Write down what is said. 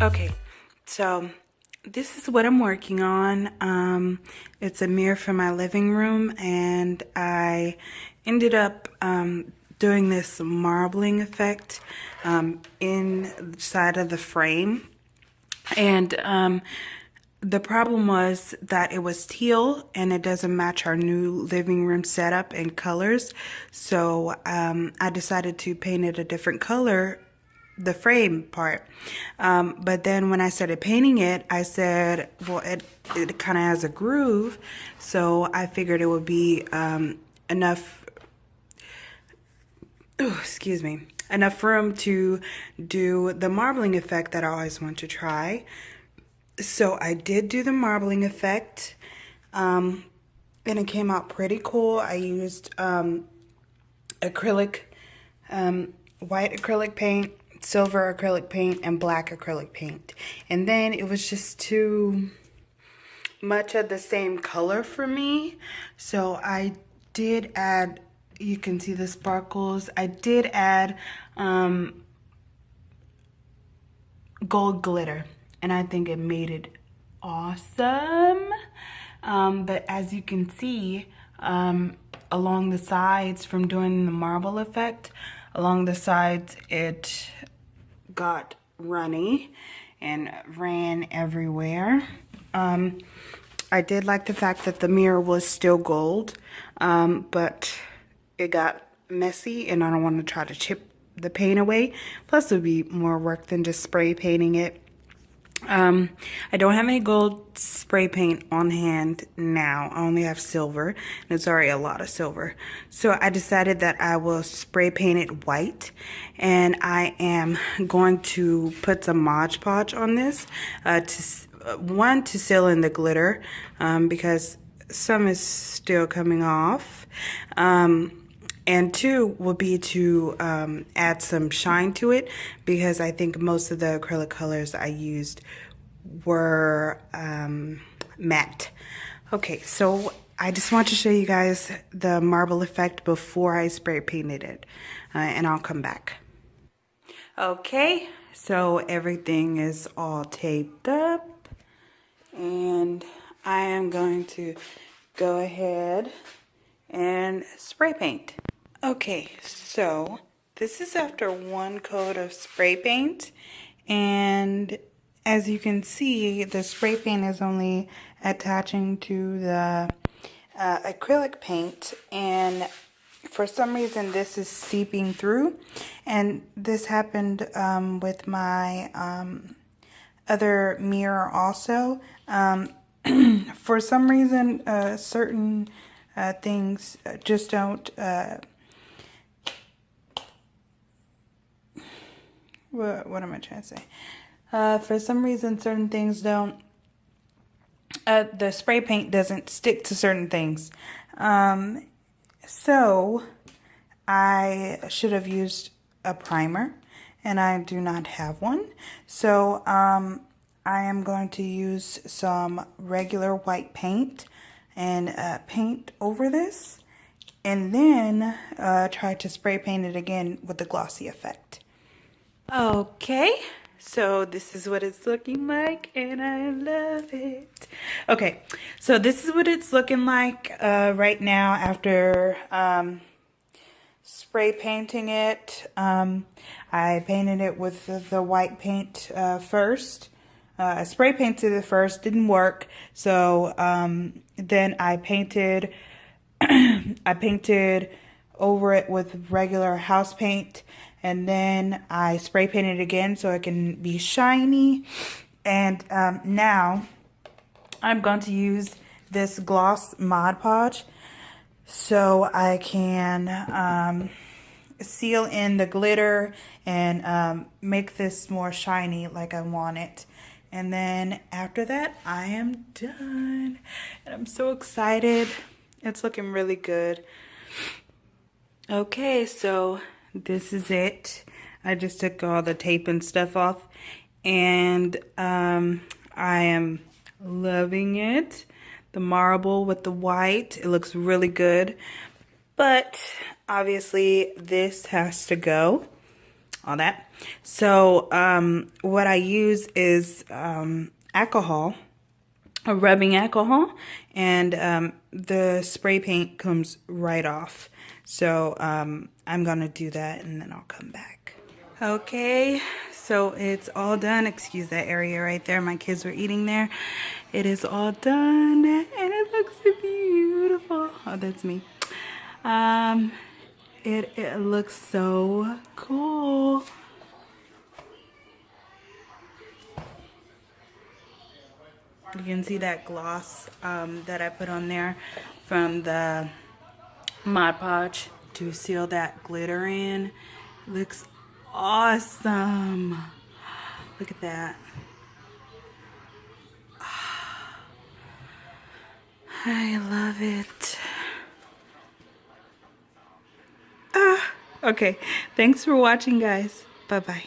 Okay, so this is what I'm working on. It's a mirror for my living room, and I ended up doing this marbling effect inside of the frame. And the problem was that it was teal and it doesn't match our new living room setup and colors. So I decided to paint it a different color, the frame part. But then when I started painting it, I said, well, it kind of has a groove. So I figured it would be enough, enough room to do the marbling effect that I always want to try. So I did do the marbling effect, and it came out pretty cool. I used acrylic, white acrylic paint, silver acrylic paint, and black acrylic paint. And then it was just too much of the same color for me. So I did add, you can see the sparkles. I did add gold glitter, and I think it made it awesome. But as you can see, along the sides from doing the marble effect, along the sides it got runny and ran everywhere. I did like the fact that the mirror was still gold, but it got messy, and I don't want to try to chip the paint away. Plus it would be more work than just spray painting it. I don't have any gold spray paint on hand now. I only have silver, and it's already a lot of silver. So I decided that I will spray paint it white, and I am going to put some Mod Podge on this to seal in the glitter, because some is still coming off. And two will be to add some shine to it, because I think most of the acrylic colors I used were matte. Okay, so I just want to show you guys the marble effect before I spray painted it, and I'll come back. Okay, so everything is all taped up, and I am going to go ahead and spray paint. Okay, so this is after one coat of spray paint, and as you can see, the spray paint is only attaching to the acrylic paint, and for some reason this is seeping through. And this happened with my other mirror also. For some reason, certain things just don't what am I trying to say? For some reason, certain things don't, the spray paint doesn't stick to certain things. So I should have used a primer, and I do not have one. So I am going to use some regular white paint and paint over this, and then try to spray paint it again with the glossy effect. Okay, so this is what it's looking like, and I love it. Okay, so this is what it's looking like right now after spray painting it. I painted it with the white paint first. I spray painted it first, didn't work, so then I painted I painted over it with regular house paint, and then I spray painted it again so it can be shiny. And now I'm going to use this gloss Mod Podge so I can seal in the glitter and make this more shiny like I want it. And then after that, I am done. And I'm so excited. It's looking really good. Okay, so this is it. I just took all the tape and stuff off, and I am loving it. The marble with the white, it looks really good. But obviously this has to go. all that. So what I use is alcohol, a rubbing alcohol, and the spray paint comes right off. So I'm gonna do that and then I'll come back. Okay, so it's all done. Excuse that area right there. My kids were eating there. It is all done and it looks beautiful. Oh, that's me. It looks so cool. You can see that gloss that I put on there from the Mod Podge to seal that glitter in. Looks awesome. Look at that. I love it. Okay, thanks for watching, guys. Bye-bye.